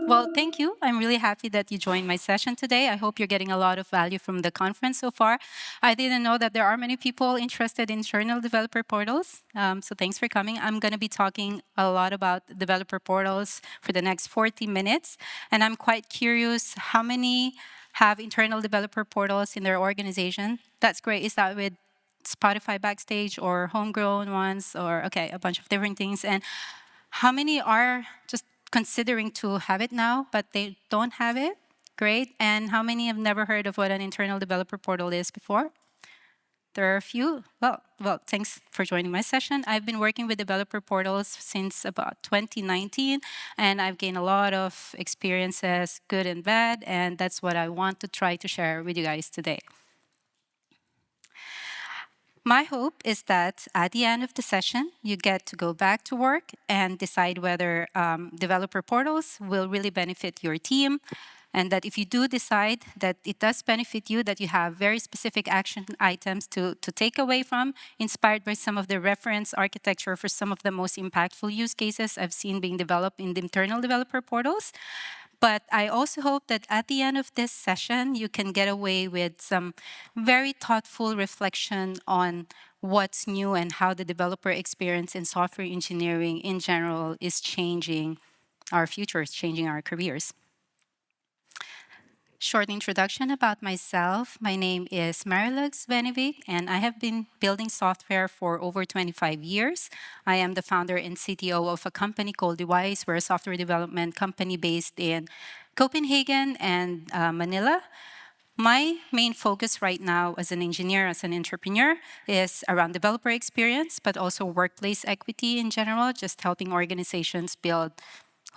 Well, thank you. I'm really happy that you joined my session today. I hope you're getting a lot of value from the conference so far. I didn't know that there are many people interested in internal developer portals. So thanks for coming. I'm going to be talking a lot about developer portals for the next 40 minutes. And I'm quite curious how many have internal developer portals in their organization. That's great. Is that with Spotify Backstage or homegrown ones or, okay, a bunch of different things? And how many are just considering to have it now, but they don't have it? Great. And how many have never heard of what an internal developer portal is before? There are a few. Well, thanks for joining my session. I've been working with developer portals since about 2019, and I've gained a lot of experiences, good and bad, and that's what I want to try to share with you guys today. My hope is that at the end of the session, you get to go back to work and decide whether developer portals will really benefit your team, and that if you do decide that it does benefit you, that you have very specific action items to take away from, inspired by some of the reference architecture for some of the most impactful use cases I've seen being developed in the internal developer portals. But I also hope that at the end of this session, you can get away with some very thoughtful reflection on what's new and how the developer experience in software engineering in general is changing our futures, changing our careers. Short introduction about myself. My name is Marilag Svennevig, and I have been building software for over 25 years. I am the founder and CTO of a company called Device. We're a software development company based in Copenhagen and Manila. My main focus right now as an engineer, as an entrepreneur, is around developer experience, but also workplace equity in general, just helping organizations build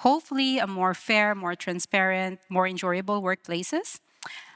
hopefully a more fair, more transparent, more enjoyable workplaces.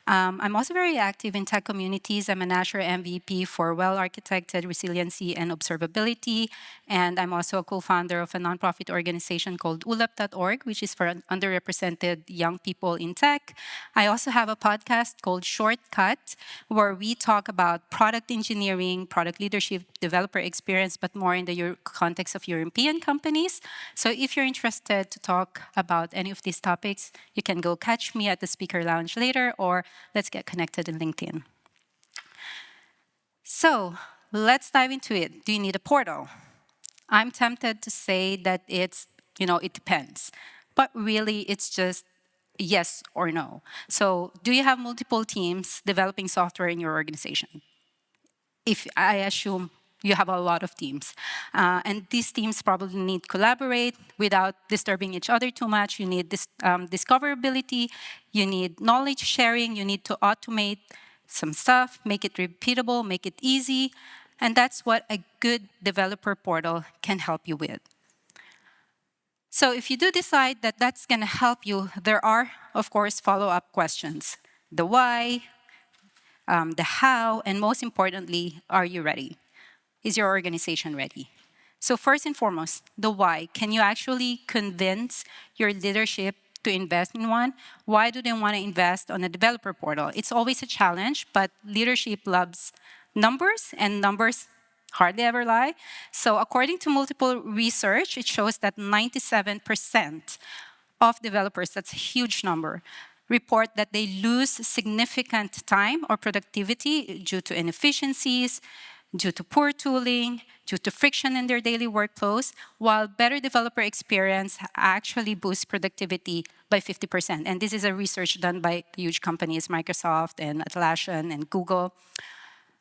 I'm also very active in tech communities. I'm an Azure MVP for well-architected resiliency and observability. And I'm also a co-founder of a nonprofit organization called ulap.org, which is for underrepresented young people in tech. I also have a podcast called Shortcut, where we talk about product engineering, product leadership, developer experience, but more in the context of European companies. So if you're interested to talk about any of these topics, you can go catch me at the speaker lounge later, or let's get connected in LinkedIn. So let's dive into it. Do you need a portal? I'm tempted to say that it depends. But really, it's just yes or no. So do you have multiple teams developing software in your organization? If I assume you have a lot of teams. And these teams probably need collaborate without disturbing each other too much. You need this discoverability, you need knowledge sharing, you need to automate some stuff, make it repeatable, make it easy. And that's what a good developer portal can help you with. So if you do decide that that's going to help you, there are, of course, follow-up questions. The why, the how, and most importantly, are you ready? Is your organization ready? So first and foremost, the why. Can you actually convince your leadership to invest in one? Why do they want to invest on a developer portal? It's always a challenge, but leadership loves numbers, and numbers hardly ever lie. So according to multiple research, it shows that 97% of developers, that's a huge number, report that they lose significant time or productivity due to inefficiencies, due to poor tooling, due to friction in their daily workflows, while better developer experience actually boosts productivity by 50%. And this is a research done by huge companies, Microsoft and Atlassian and Google.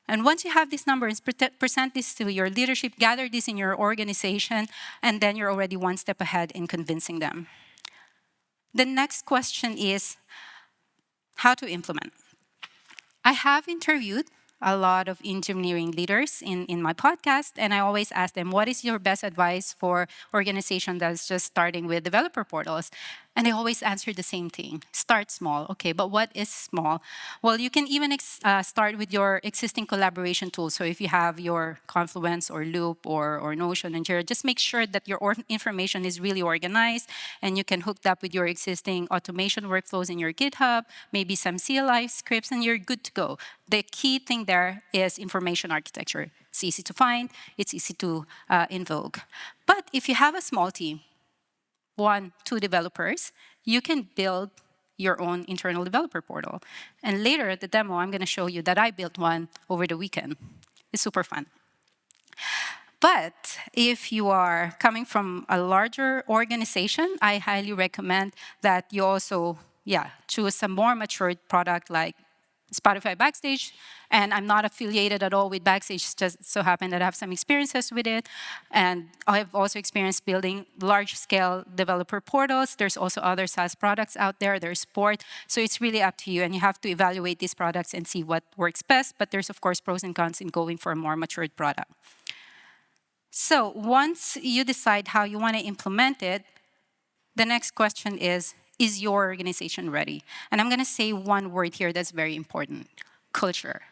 And once you have these numbers, present this to your leadership, gather this in your organization, and then you're already one step ahead in convincing them. The next question is how to implement. I have interviewed a lot of engineering leaders in my podcast, and I always ask them, what is your best advice for organization that's just starting with developer portals? And they always answer the same thing. Start small. Okay, but what is small? Well, you can even start with your existing collaboration tools. So if you have your Confluence or Loop or Notion and Jira, just make sure that your information is really organized and you can hook it up with your existing automation workflows in your GitHub, maybe some CLI scripts, and you're good to go. The key thing there is information architecture. It's easy to find, it's easy to invoke. But if you have a small team, 1, 2 developers, you can build your own internal developer portal. And later at the demo, I'm going to show you that I built one over the weekend. It's super fun. But if you are coming from a larger organization, I highly recommend that you also, choose a more matured product like Spotify Backstage. And I'm not affiliated at all with Backstage, it's just so happened that I have some experiences with it. And I have also experienced building large-scale developer portals. There's also other SaaS products out there, there's Sport. So it's really up to you, and you have to evaluate these products and see what works best. But there's, of course, pros and cons in going for a more matured product. So once you decide how you want to implement it, the next question is your organization ready? And I'm going to say one word here that's very important: culture.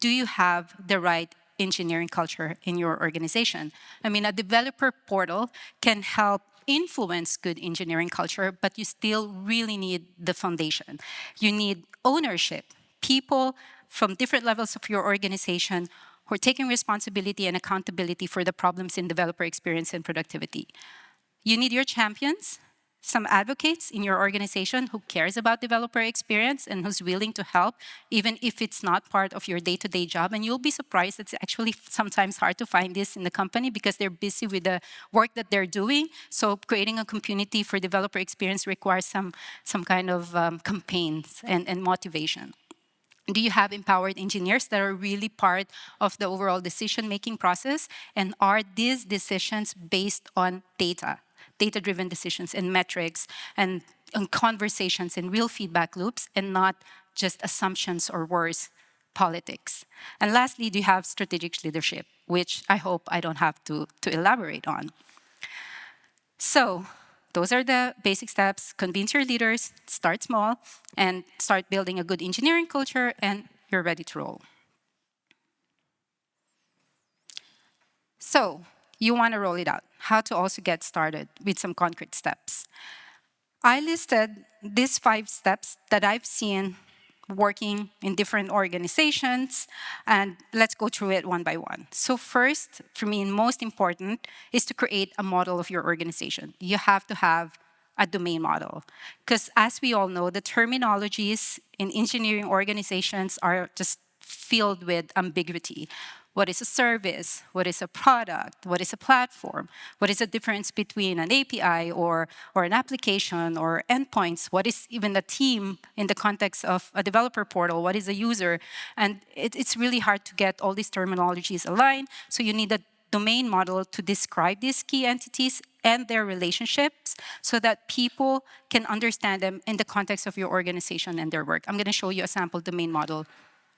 Do you have the right engineering culture in your organization? I mean, a developer portal can help influence good engineering culture, but you still really need the foundation. You need ownership, people from different levels of your organization who are taking responsibility and accountability for the problems in developer experience and productivity. You need your champions, some advocates in your organization who cares about developer experience and who's willing to help, even if it's not part of your day-to-day job. And you'll be surprised, it's actually sometimes hard to find this in the company because they're busy with the work that they're doing. So creating a community for developer experience requires some kind of campaigns and motivation. Do you have empowered engineers that are really part of the overall decision-making process? And are these decisions based on data? Data-driven decisions and metrics and conversations and real feedback loops, and not just assumptions or worse, politics. And lastly, do you have strategic leadership, which I hope I don't have to elaborate on. So those are the basic steps. Convince your leaders, start small, and start building a good engineering culture, and you're ready to roll. So you want to roll it out. How to also get started with some concrete steps. I listed these 5 steps that I've seen working in different organizations, and let's go through it one by one. So first, for me, most important, is to create a model of your organization. You have to have a domain model, because as we all know, the terminologies in engineering organizations are just filled with ambiguity. What is a service? What is a product? What is a platform? What is the difference between an API or an application or endpoints? What is even a team in the context of a developer portal? What is a user? And it's really hard to get all these terminologies aligned. So you need a domain model to describe these key entities and their relationships so that people can understand them in the context of your organization and their work. I'm going to show you a sample domain model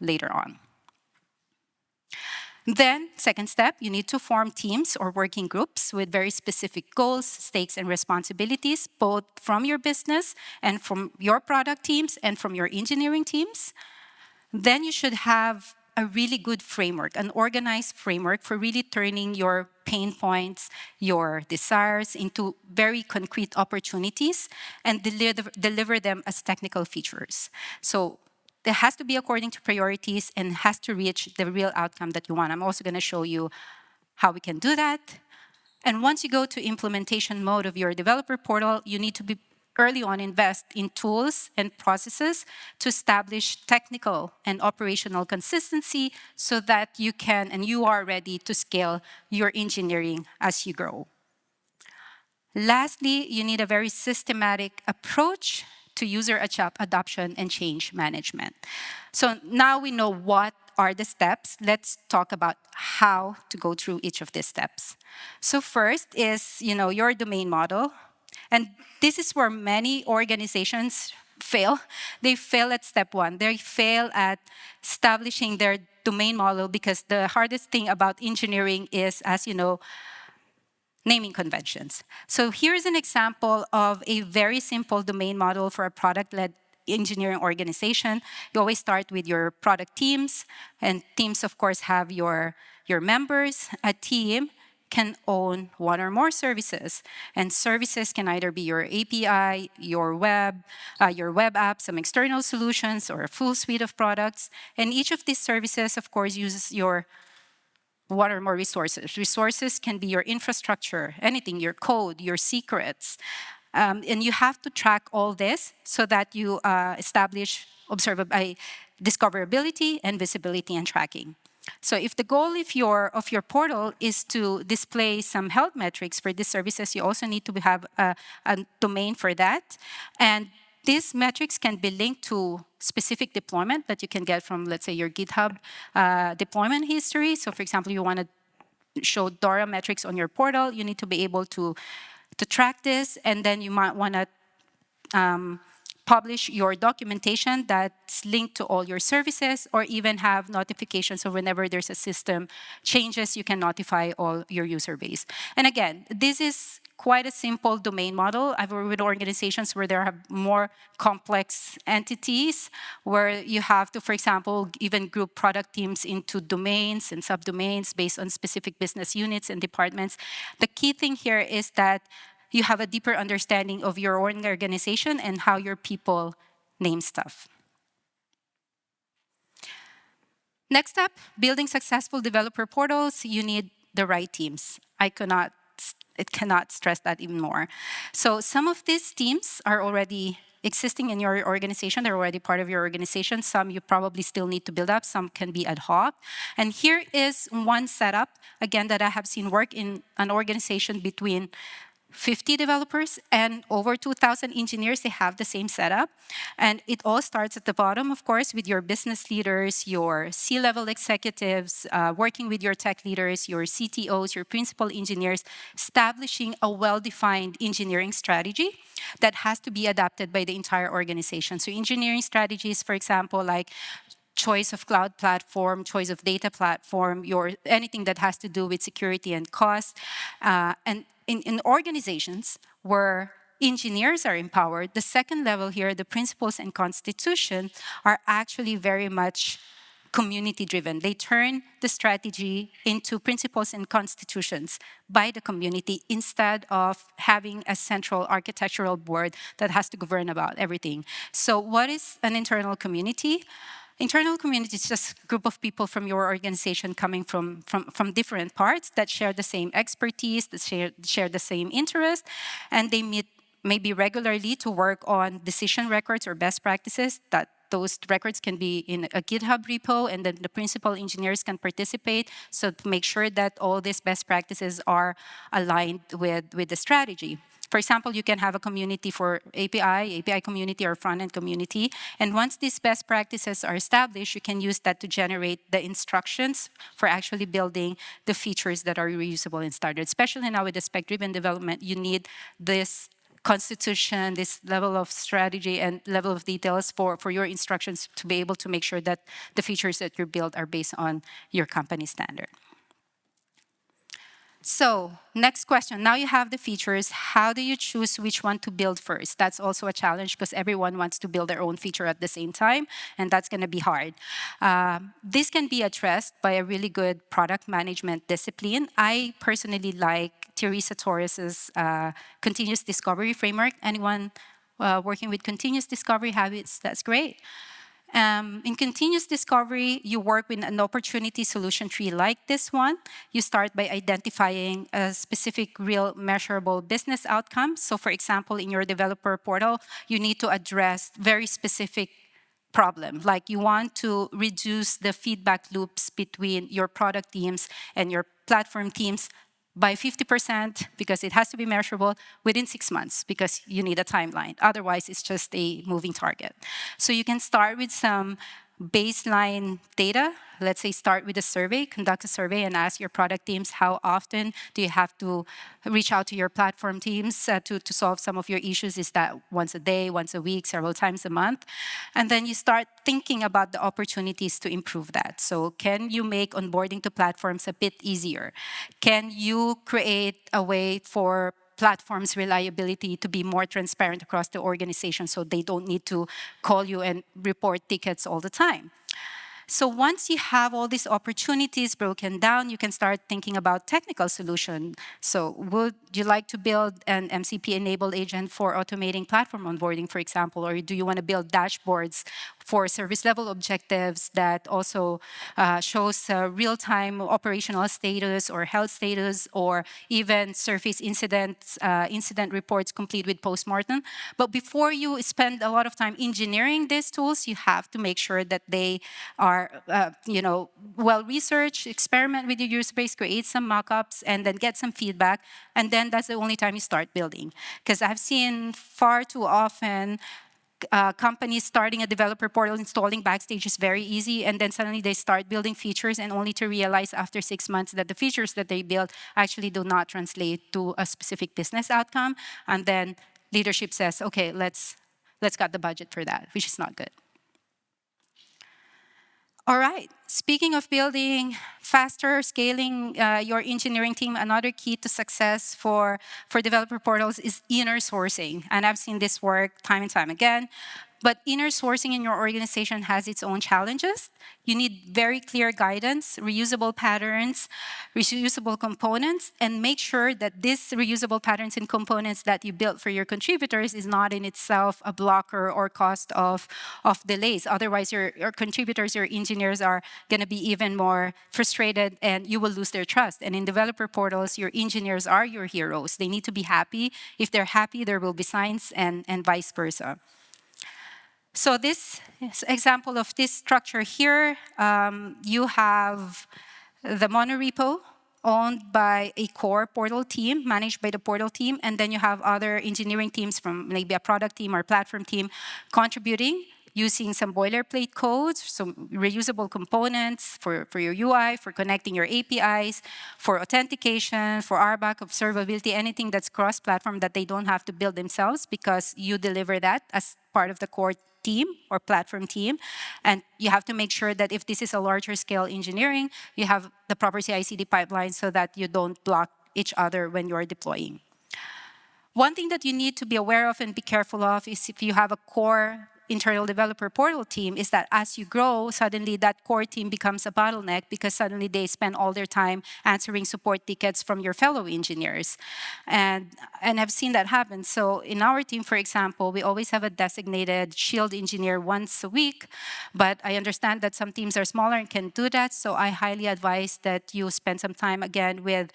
later on. Then, second step, you need to form teams or working groups with very specific goals, stakes, and responsibilities, both from your business and from your product teams and from your engineering teams. Then you should have a really good framework, an organized framework for really turning your pain points, your desires into very concrete opportunities and deliver them as technical features. So it has to be according to priorities and has to reach the real outcome that you want. I'm also going to show you how we can do that. And once you go to implementation mode of your developer portal, you need to be early on invest in tools and processes to establish technical and operational consistency so that you can and you are ready to scale your engineering as you grow. Lastly, you need a very systematic approach to user adoption and change management. So now we know what are the steps. Let's talk about how to go through each of these steps. So first is, your domain model. And this is where many organizations fail. They fail at step 1. They fail at establishing their domain model because the hardest thing about engineering is, as you know, naming conventions. So here's an example of a very simple domain model for a product-led engineering organization. You always start with your product teams, and teams, of course, have your members. A team can own 1 or more services, and services can either be your API, your web app, some external solutions, or a full suite of products. And each of these services, of course, uses your one or more resources. Resources can be your infrastructure, anything, your code, your secrets. And you have to track all this so that you establish discoverability and visibility and tracking. So if the goal of your portal is to display some health metrics for these services, you also need to have a domain for that. And these metrics can be linked to specific deployment that you can get from, let's say, your GitHub deployment history. So for example, you want to show DORA metrics on your portal, you need to be able to track this, and then you might want to publish your documentation that's linked to all your services, or even have notifications, so whenever there's a system changes, you can notify all your user base. And again, this is quite a simple domain model. I've worked with organizations where there are more complex entities, where you have to, for example, even group product teams into domains and subdomains based on specific business units and departments. The key thing here is that you have a deeper understanding of your own organization and how your people name stuff. Next up, building successful developer portals, you need the right teams. I cannot stress that even more. So some of these teams are already existing in your organization. They're already part of your organization. Some you probably still need to build up. Some can be ad hoc. And here is one setup, again, that I have seen work in an organization between 50 developers and over 2,000 engineers. They have the same setup. And it all starts at the bottom, of course, with your business leaders, your C-level executives, working with your tech leaders, your CTOs, your principal engineers, establishing a well-defined engineering strategy that has to be adapted by the entire organization. So engineering strategies, for example, like choice of cloud platform, choice of data platform, anything that has to do with security and cost. And in organizations where engineers are empowered, the second level here, the principles and constitution, are actually very much community-driven. They turn the strategy into principles and constitutions by the community instead of having a central architectural board that has to govern about everything. So what is an internal community? Internal community is just a group of people from your organization coming from different parts that share the same expertise, that share the same interest, and they meet maybe regularly to work on decision records or best practices. That those records can be in a GitHub repo, and then the principal engineers can participate, so to make sure that all these best practices are aligned with the strategy. For example, you can have a community for API community or front-end community, and once these best practices are established, you can use that to generate the instructions for actually building the features that are reusable and standard. Especially now with the spec-driven development, you need this constitution, this level of strategy and level of details for your instructions to be able to make sure that the features that you build are based on your company standard. So, next question. Now you have the features. How do you choose which one to build first? That's also a challenge because everyone wants to build their own feature at the same time, and that's going to be hard. This can be addressed by a really good product management discipline. I personally like Teresa Torres's continuous discovery framework. Anyone working with continuous discovery habits? That's great. In continuous discovery, you work with an opportunity solution tree like this one. You start by identifying a specific real measurable business outcome. So for example, in your developer portal, you need to address very specific problem. Like you want to reduce the feedback loops between your product teams and your platform teams by 50% because it has to be measurable within 6 months because you need a timeline. Otherwise, it's just a moving target. So you can start with some baseline data. Let's say start with a survey, conduct a survey and ask your product teams how often do you have to reach out to your platform teams to solve some of your issues. Is that once a day, once a week, several times a month? And then you start thinking about the opportunities to improve that. So can you make onboarding to platforms a bit easier? Can you create a way for platforms' reliability to be more transparent across the organization so they don't need to call you and report tickets all the time? So once you have all these opportunities broken down, you can start thinking about technical solution. So would you like to build an MCP-enabled agent for automating platform onboarding, for example, or do you want to build dashboards for service level objectives that also shows real-time operational status or health status, or even surface incident reports complete with postmortem. But before you spend a lot of time engineering these tools, you have to make sure that they are well researched, experiment with your user base, create some mock-ups, and then get some feedback. And then that's the only time you start building. Because I've seen far too often companies starting a developer portal, installing Backstage is very easy, and then suddenly they start building features, and only to realize after 6 months that the features that they built actually do not translate to a specific business outcome. And then leadership says, okay, let's cut the budget for that, which is not good. All right, speaking of building faster, scaling your engineering team, another key to success for developer portals is inner sourcing. And I've seen this work time and time again. But inner sourcing in your organization has its own challenges. You need very clear guidance, reusable patterns, reusable components, and make sure that these reusable patterns and components that you built for your contributors is not in itself a blocker or cost of delays. Otherwise, your contributors, your engineers are going to be even more frustrated, and you will lose their trust. And in developer portals, your engineers are your heroes. They need to be happy. If they're happy, there will be signs, and vice versa. So this example of this structure here, you have the monorepo owned by a core portal team, managed by the portal team, and then you have other engineering teams from maybe a product team or platform team contributing using some boilerplate codes, some reusable components for your UI, for connecting your APIs, for authentication, for RBAC, observability, anything that's cross-platform that they don't have to build themselves because you deliver that as part of the core team or platform team. And you have to make sure that if this is a larger scale engineering, you have the proper CI/CD pipeline so that you don't block each other when you're deploying. One thing that you need to be aware of and be careful of is if you have a core internal developer portal team, is that as you grow, suddenly that core team becomes a bottleneck because suddenly they spend all their time answering support tickets from your fellow engineers. And I've seen that happen. So in our team, for example, we always have a designated shield engineer once a week, but I understand that some teams are smaller and can do that, so I highly advise that you spend some time again with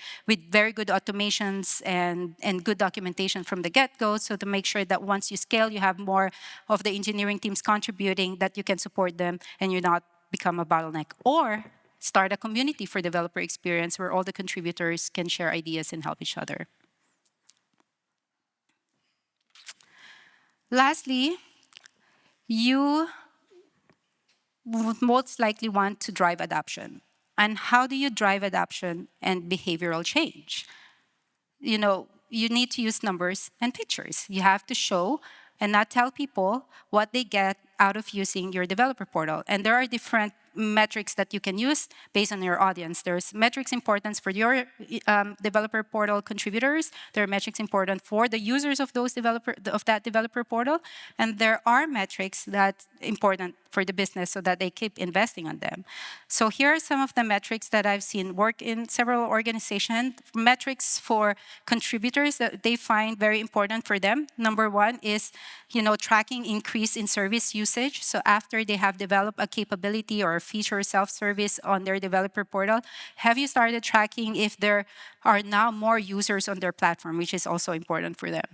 very good automations and good documentation from the get-go, so to make sure that once you scale, you have more of the engineering teams contributing, that you can support them and you not become a bottleneck. Or start a community for developer experience where all the contributors can share ideas and help each other. Lastly, you would most likely want to drive adoption. And how do you drive adoption and behavioral change? You need to use numbers and pictures. You have to show and not tell people what they get out of using your developer portal. And there are different metrics that you can use based on your audience. There's metrics importance for your developer portal contributors. There are metrics important for the users of that developer portal. And there are metrics that important for the business so that they keep investing on them. So here are some of the metrics that I've seen work in several organizations. Metrics for contributors that they find very important for them. Number one is, tracking increase in service usage. So after they have developed a capability or a feature self-service on their developer portal, have you started tracking if there are now more users on their platform, which is also important for them.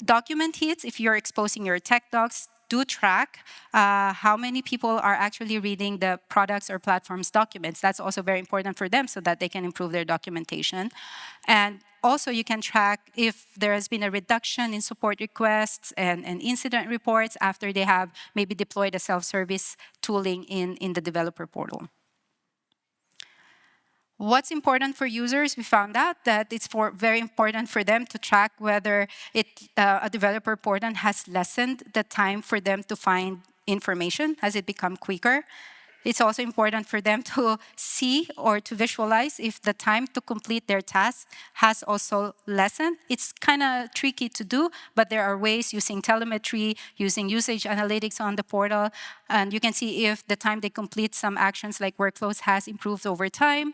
Document hits, if you're exposing your tech docs, do track how many people are actually reading the products or platforms documents. That's also very important for them so that they can improve their documentation. And also, you can track if there has been a reduction in support requests and incident reports after they have maybe deployed a self-service tooling in the developer portal. What's important for users? We found out that it's very important for them to track whether a developer portal has lessened the time for them to find information. Has it become quicker? It's also important for them to see or to visualize if the time to complete their task has also lessened. It's kind of tricky to do, but there are ways using telemetry, using usage analytics on the portal, and you can see if the time they complete some actions like workflows has improved over time.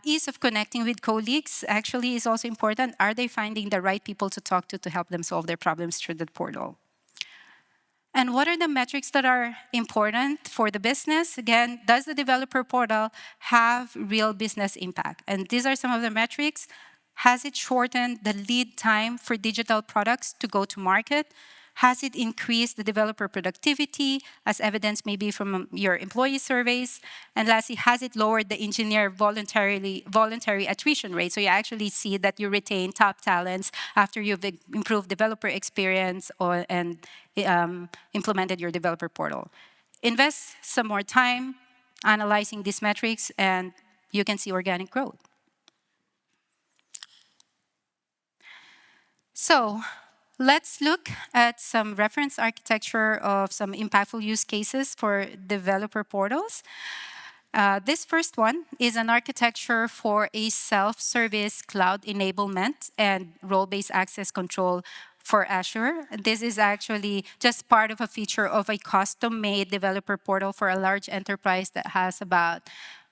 Ease of connecting with colleagues actually is also important. Are they finding the right people to talk to help them solve their problems through the portal? And what are the metrics that are important for the business? Again, does the developer portal have real business impact? And these are some of the metrics. Has it shortened the lead time for digital products to go to market? Has it increased the developer productivity, as evidenced maybe from your employee surveys? And lastly, has it lowered the engineer voluntary attrition rate? So you actually see that you retain top talents after you've improved developer experience and implemented your developer portal. Invest some more time analyzing these metrics, and you can see organic growth. So let's look at some reference architecture of some impactful use cases for developer portals. This first one is an architecture for a self-service cloud enablement and role-based access control for Azure. This is actually just part of a feature of a custom-made developer portal for a large enterprise that has about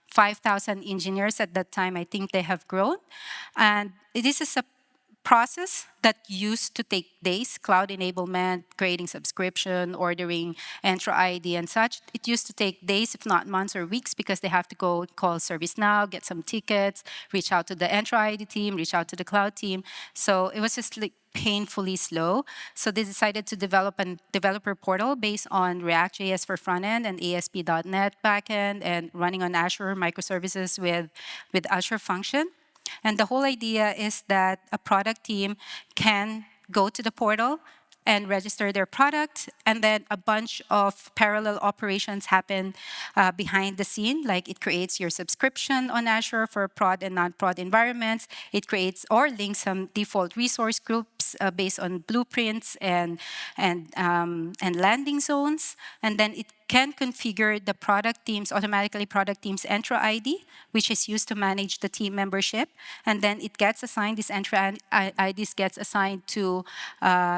5,000 engineers at that time. I think they have grown. And this is a process that used to take days, cloud enablement, creating subscription, ordering Entra ID and such. It used to take days, if not months or weeks, because they have to go call ServiceNow, get some tickets, reach out to the Entra ID team, reach out to the cloud team. So it was just like painfully slow. So they decided to develop a developer portal based on React.js for frontend and ASP.NET backend and running on Azure microservices with Azure Function. And the whole idea is that a product team can go to the portal and register their product, and then a bunch of parallel operations happen behind the scene, like it creates your subscription on Azure for prod and non-prod environments. It creates or links some default resource groups based on blueprints and landing zones, and then it can configure the automatically product team's Entra ID, which is used to manage the team membership. And then it gets assigned, this Entra IDs gets assigned to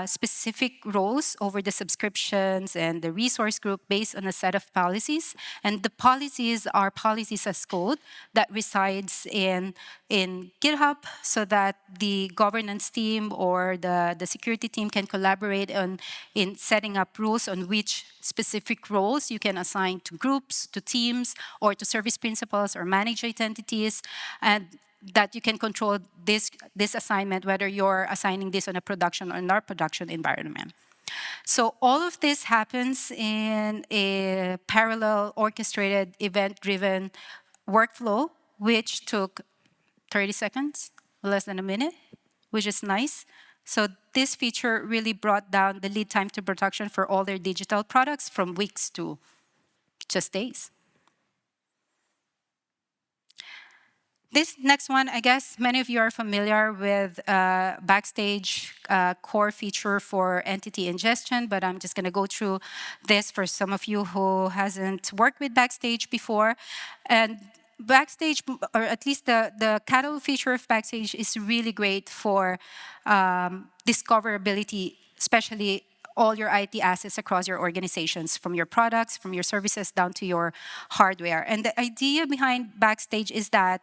specific roles over the subscriptions and the resource group based on a set of policies. And the policies are policies as code that resides in GitHub so that the governance team or the security team can collaborate in setting up rules on which specific roles you can assign to groups, to teams, or to service principals or manage identities, and that you can control this assignment, whether you're assigning this on a production or not production environment. So all of this happens in a parallel, orchestrated, event-driven workflow, which took 30 seconds, less than a minute, which is nice. So this feature really brought down the lead time to production for all their digital products from weeks to just days. This next one, I guess many of you are familiar with Backstage core feature for entity ingestion, but I'm just going to go through this for some of you who hasn't worked with Backstage before. And Backstage, or at least the catalog feature of Backstage, is really great for discoverability, especially all your IT assets across your organizations, from your products, from your services, down to your hardware. And the idea behind Backstage is that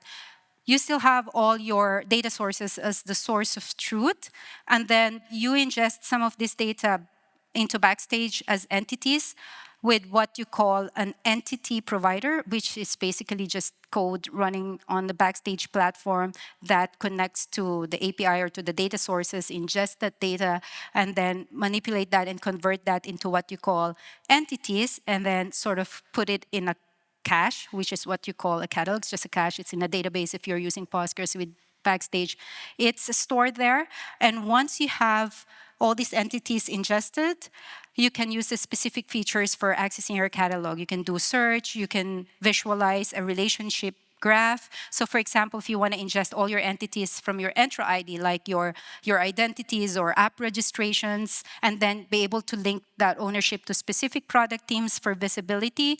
you still have all your data sources as the source of truth, and then you ingest some of this data into Backstage as entities with what you call an entity provider, which is basically just code running on the Backstage platform that connects to the API or to the data sources, ingest that data, and then manipulate that and convert that into what you call entities, and then sort of put it in a cache, which is what you call a catalog. It's just a cache. It's in a database if you're using Postgres with Backstage. It's stored there. And once you have all these entities ingested, you can use the specific features for accessing your catalog. You can do search. You can visualize a relationship graph. So for example, if you want to ingest all your entities from your Entra ID, like your identities or app registrations, and then be able to link that ownership to specific product teams for visibility,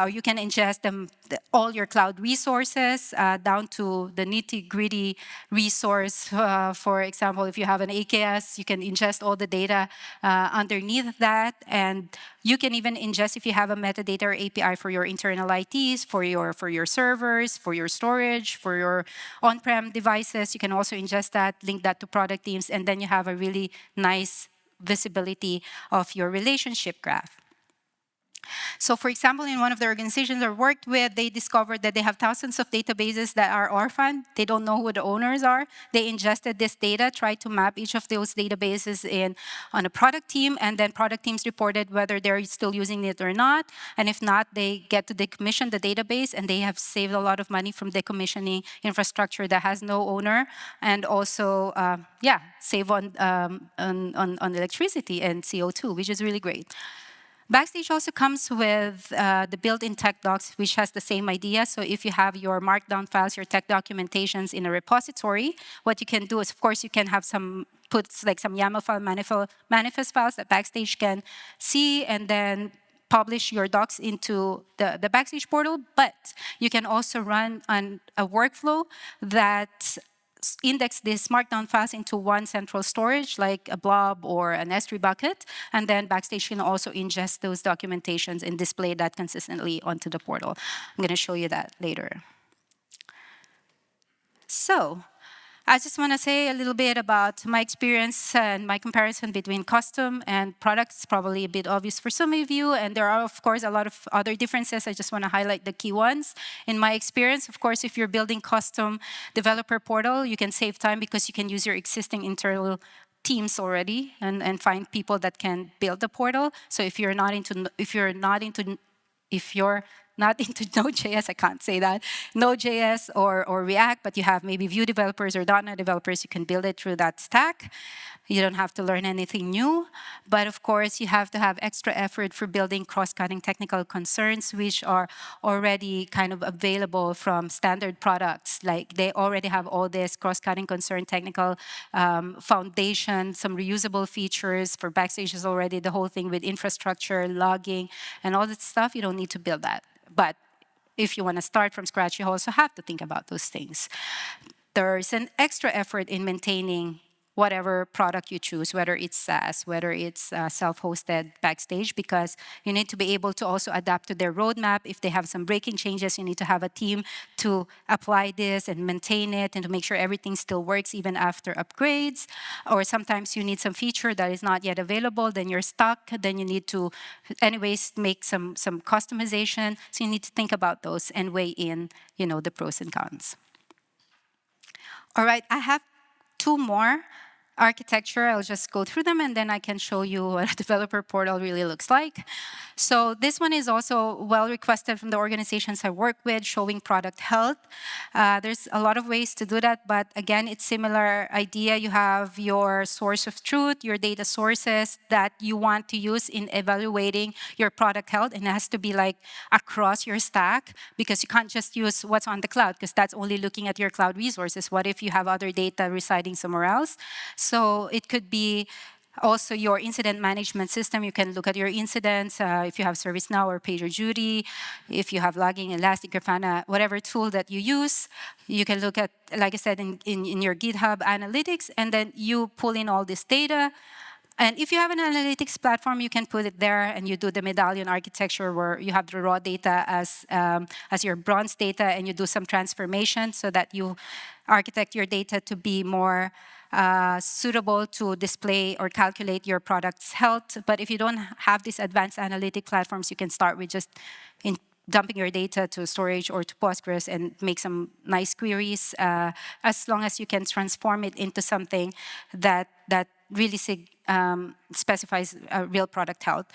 you can ingest them, all your cloud resources down to the nitty-gritty resource. For example, if you have an AKS, you can ingest all the data underneath that, and you can even ingest, if you have a metadata or API for your internal ITs, for your servers, for your storage, for your on-prem devices, you can also ingest that, link that to product teams, and then you have a really nice visibility of your relationship graph. So for example, in one of the organizations I worked with, they discovered that they have thousands of databases that are orphaned. They don't know who the owners are. They ingested this data, tried to map each of those databases in on a product team, and then product teams reported whether they're still using it or not. And if not, they get to decommission the database, and they have saved a lot of money from decommissioning infrastructure that has no owner, and also, save on electricity and CO2, which is really great. Backstage also comes with the built-in tech docs, which has the same idea. So if you have your markdown files, your tech documentations in a repository, what you can do is, of course, you can have some YAML file, manifest files that Backstage can see, and then publish your docs into the Backstage portal. But you can also run on a workflow that index these markdown files into one central storage, like a blob or an S3 bucket, and then Backstage can also ingest those documentations and display that consistently onto the portal. I'm going to show you that later. So, I just want to say a little bit about my experience and my comparison between custom and products. It's probably a bit obvious for some of you, and there are, of course, a lot of other differences. I just want to highlight the key ones. In my experience, of course, if you're building custom developer portal, you can save time because you can use your existing internal teams already and find people that can build the portal. So if you're not into Node.js, I can't say that, Node.js or React, but you have maybe Vue developers or .NET developers, you can build it through that stack. You don't have to learn anything new. But of course, you have to have extra effort for building cross-cutting technical concerns, which are already kind of available from standard products. Like they already have all this cross-cutting concern technical foundation, some reusable features. For Backstage is already the whole thing with infrastructure, logging, and all that stuff. You don't need to build that. But if you want to start from scratch, you also have to think about those things. There's an extra effort in maintaining whatever product you choose, whether it's SaaS, whether it's self-hosted Backstage, because you need to be able to also adapt to their roadmap. If they have some breaking changes, you need to have a team to apply this and maintain it and to make sure everything still works even after upgrades. Or sometimes you need some feature that is not yet available, then you're stuck, then you need to anyways make some customization. So you need to think about those and weigh in, the pros and cons. All right, I have two more architecture. I'll just go through them and then I can show you what a developer portal really looks like. So this one is also well requested from the organizations I work with, showing product health. There's a lot of ways to do that, but again, it's similar idea. You have your source of truth, your data sources that you want to use in evaluating your product health, and it has to be like across your stack, because you can't just use what's on the cloud, because that's only looking at your cloud resources. What if you have other data residing somewhere else? So it could be also your incident management system. You can look at your incidents, if you have ServiceNow or PagerDuty, if you have logging, Elastic, Grafana, whatever tool that you use. You can look at, like I said, in your GitHub analytics, and then you pull in all this data. And if you have an analytics platform, you can put it there, and you do the medallion architecture where you have the raw data as your bronze data, and you do some transformation so that you architect your data to be more suitable to display or calculate your product's health. But if you don't have these advanced analytic platforms, you can start with just dumping your data to storage or to Postgres and make some nice queries, as long as you can transform it into something that really specifies real product health.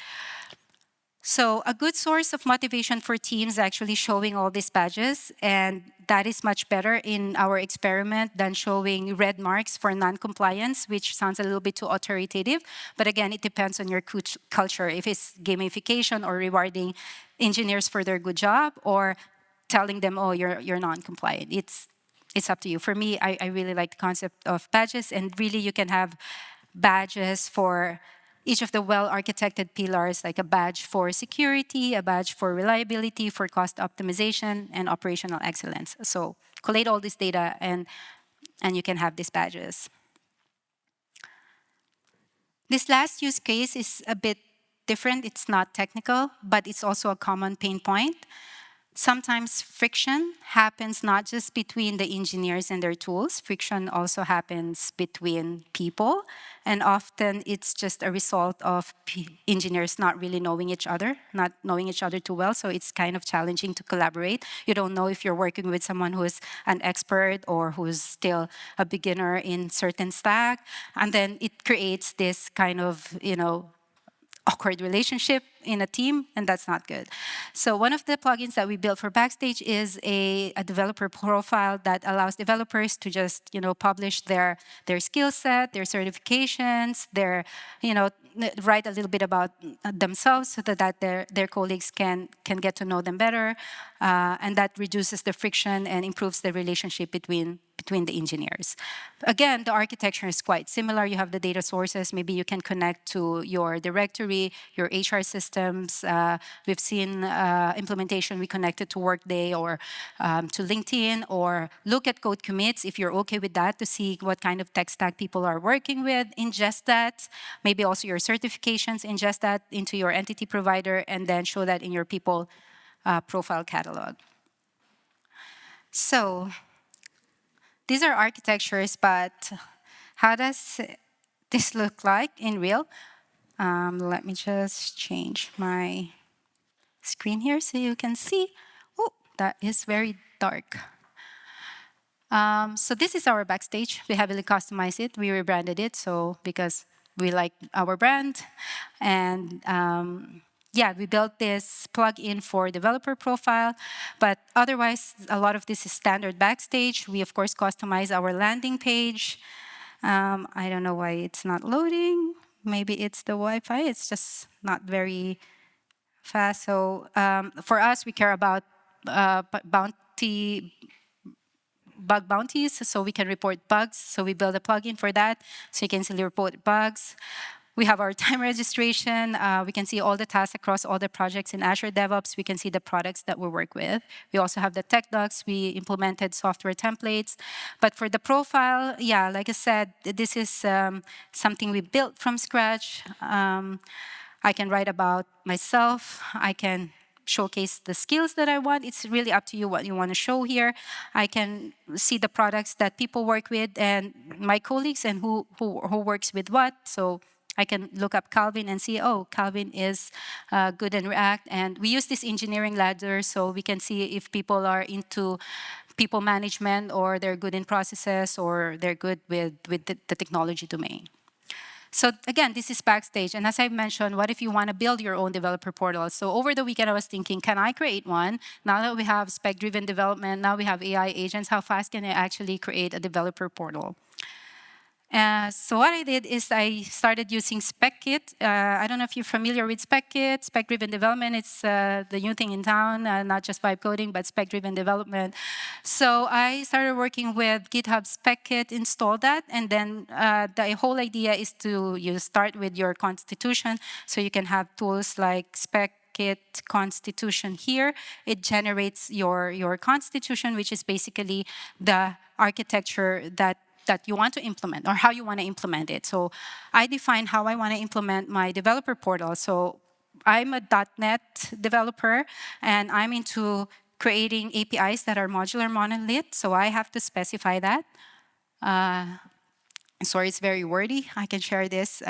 So a good source of motivation for teams is actually showing all these badges, and that is much better in our experiment than showing red marks for non-compliance, which sounds a little bit too authoritative. But again, it depends on your culture. If it's gamification or rewarding engineers for their good job, or telling them, oh, you're non-compliant. It's up to you. For me, I really like the concept of badges, and really you can have badges for each of the well-architected pillars, like a badge for security, a badge for reliability, for cost optimization, and operational excellence. So collate all this data, and you can have these badges. This last use case is a bit different. It's not technical, but it's also a common pain point. Sometimes friction happens not just between the engineers and their tools, friction also happens between people. And often it's just a result of engineers not really knowing each other, not knowing each other too well. So it's kind of challenging to collaborate. You don't know if you're working with someone who is an expert or who's still a beginner in certain stack. And then it creates this kind of, awkward relationship in a team, and that's not good. So one of the plugins that we built for Backstage is a developer profile that allows developers to just, publish their skill set, their certifications, write a little bit about themselves so that their colleagues can get to know them better, and that reduces the friction and improves the relationship between the engineers. Again, the architecture is quite similar. You have the data sources. Maybe you can connect to your directory, your HR systems. We've seen implementation we connected to Workday or to LinkedIn, or look at code commits if you're okay with that to see what kind of tech stack people are working with. Ingest that. Maybe also your certifications, ingest that into your entity provider, and then show that in your people profile catalog. So these are architectures, but how does this look like in real? Let me just change my screen here so you can see. Oh, that is very dark. So this is our Backstage. We heavily customized it. We rebranded it because we like our brand. And yeah, we built this plugin for developer profile, but otherwise, a lot of this is standard Backstage. We, of course, customize our landing page. I don't know why it's not loading. Maybe it's the Wi-Fi. It's just not very fast. So for us, we care about bug bounties, so we can report bugs. So we build a plugin for that, so you can easily report bugs. We have our time registration. We can see all the tasks across all the projects in Azure DevOps. We can see the products that we work with. We also have the tech docs. We implemented software templates. But for the profile, yeah, like I said, this is something we built from scratch. I can write about myself. I can showcase the skills that I want. It's really up to you what you want to show here. I can see the products that people work with and my colleagues and who works with what. So I can look up Calvin and see, oh, Calvin is good in React. And we use this engineering ladder so we can see if people are into people management or they're good in processes or they're good with the technology domain. So again, this is Backstage. And as I mentioned, what if you want to build your own developer portal? So over the weekend, I was thinking, can I create one? Now that we have spec-driven development, now we have AI agents, how fast can I actually create a developer portal? So what I did is I started using SpecKit. I don't know if you're familiar with SpecKit, spec-driven development. It's the new thing in town, not just vibe coding, but spec-driven development. So I started working with GitHub SpecKit, installed that, and then the whole idea is you start with your constitution, so you can have tools like SpecKit constitution here. It generates your constitution, which is basically the architecture that you want to implement or how you want to implement it. So I define how I want to implement my developer portal. So I'm a .NET developer, and I'm into creating APIs that are modular monolith. So I have to specify that. Sorry, it's very wordy. I can share this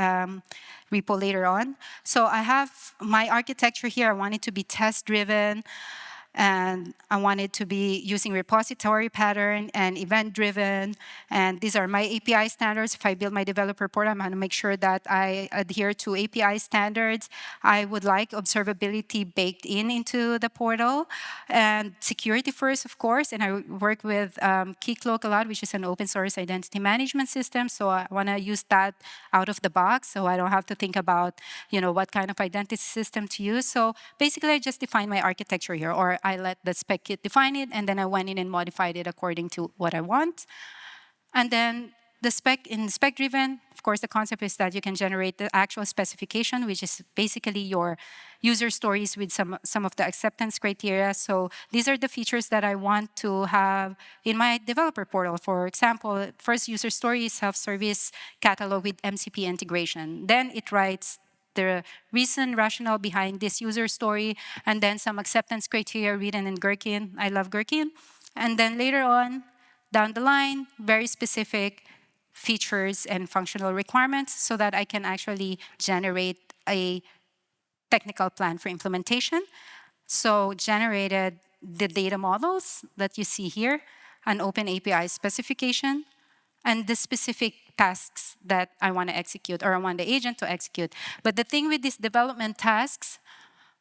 repo later on. So I have my architecture here. I want it to be test-driven. And I want it to be using repository pattern and event-driven. And these are my API standards. If I build my developer portal, I'm going to make sure that I adhere to API standards. I would like observability baked into the portal. And security first, of course. And I work with Keycloak a lot, which is an open source identity management system. So I want to use that out of the box, so I don't have to think about what kind of identity system to use. So basically, I just define my architecture here, or I let the spec kit define it, and then I went in and modified it according to what I want. And then the spec-driven, of course, the concept is that you can generate the actual specification, which is basically your user stories with some of the acceptance criteria. So these are the features that I want to have in my developer portal. For example, first user story is self-service catalog with MCP integration. Then it writes the reason, rationale behind this user story, and then some acceptance criteria written in Gherkin. I love Gherkin. And then later on, down the line, very specific features and functional requirements so that I can actually generate a technical plan for implementation. So generated the data models that you see here, an open API specification, and the specific tasks that I want to execute or I want the agent to execute. But the thing with these development tasks,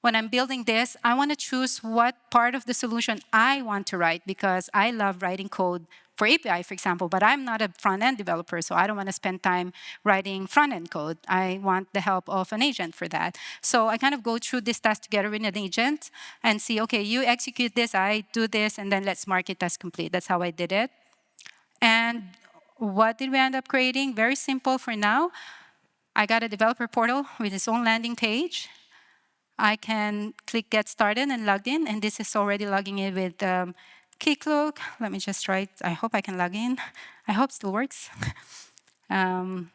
when I'm building this, I want to choose what part of the solution I want to write because I love writing code for API, for example, but I'm not a front-end developer, so I don't want to spend time writing front-end code. I want the help of an agent for that. So I kind of go through this task together with an agent and see, okay, you execute this, I do this, and then let's mark it as complete. That's how I did it. And what did we end up creating? Very simple for now. I got a developer portal with its own landing page. I can click Get Started and log in, and this is already logging in with Keycloak. Let me just try it. I hope I can log in. I hope it still works. Oh,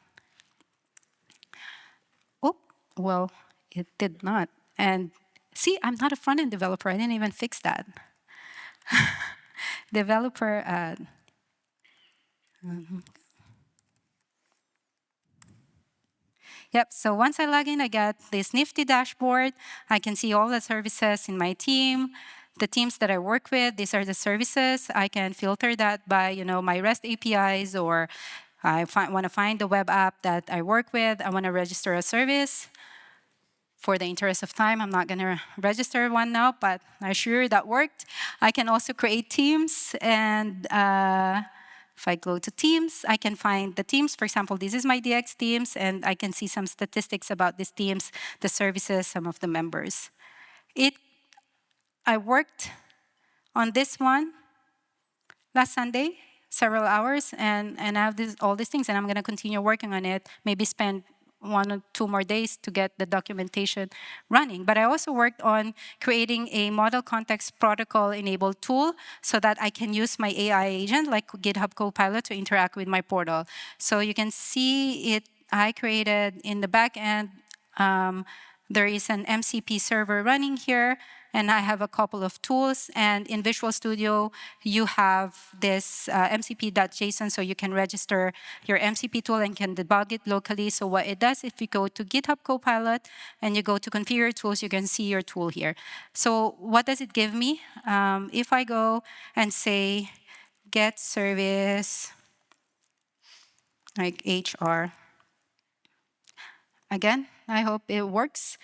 well, it did not. And see, I'm not a front-end developer. I didn't even fix that. Developer. Yep, so once I log in, I get this nifty dashboard. I can see all the services in my team, the teams that I work with. These are the services. I can filter that by, my REST APIs, or I want to find the web app that I work with. I want to register a service. For the interest of time, I'm not going to register one now, but I'm sure that worked. I can also create teams, and if I go to teams, I can find the teams. For example, this is my DX teams, and I can see some statistics about these teams, the services, some of the members. I worked on this one last Sunday, several hours, and I have all these things, and I'm going to continue working on it, maybe spend 1 or 2 more days to get the documentation running. But I also worked on creating a model context protocol enabled tool so that I can use my AI agent like GitHub Copilot to interact with my portal. So you can see it, I created in the back end, there is an MCP server running here, and I have a couple of tools. And in Visual Studio, you have this mcp.json, so you can register your MCP tool and can debug it locally. So what it does, if you go to GitHub Copilot and you go to configure tools, you can see your tool here. So what does it give me? If I go and say get service, like HR, again, I hope it works.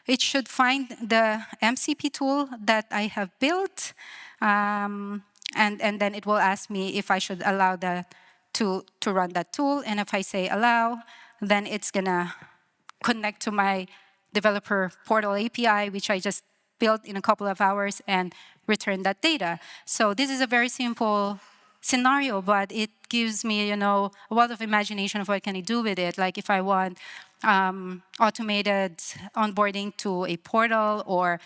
It should find the MCP tool that I have built, and then it will ask me if I should allow that to run that tool. And if I say allow, then it's gonna connect to my developer portal API, which I just built in a couple of hours, and return that data. So this is a very simple scenario, but it gives me, a lot of imagination of what can I do with it. Like if I want automated onboarding to a portal, or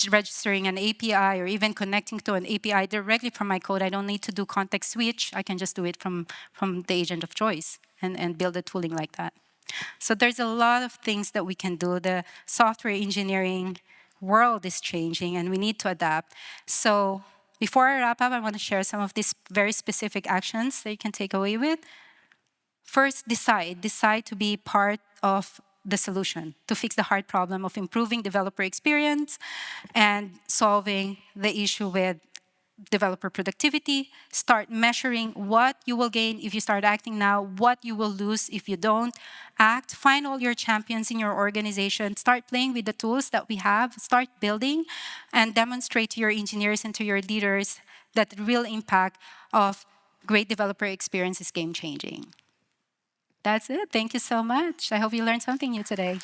registering an API, or even connecting to an API directly from my code. I don't need to do context switch. I can just do it from the agent of choice and build a tooling like that. So there's a lot of things that we can do. The software engineering world is changing, and we need to adapt. So before I wrap up, I want to share some of these very specific actions that you can take away with. First, decide to be part of the solution, to fix the hard problem of improving developer experience and solving the issue with developer productivity. Start measuring what you will gain if you start acting now, what you will lose if you don't act. Find all your champions in your organization. Start playing with the tools that we have. Start building and demonstrate to your engineers and to your leaders that the real impact of great developer experience is game-changing. That's it. Thank you so much. I hope you learned something new today.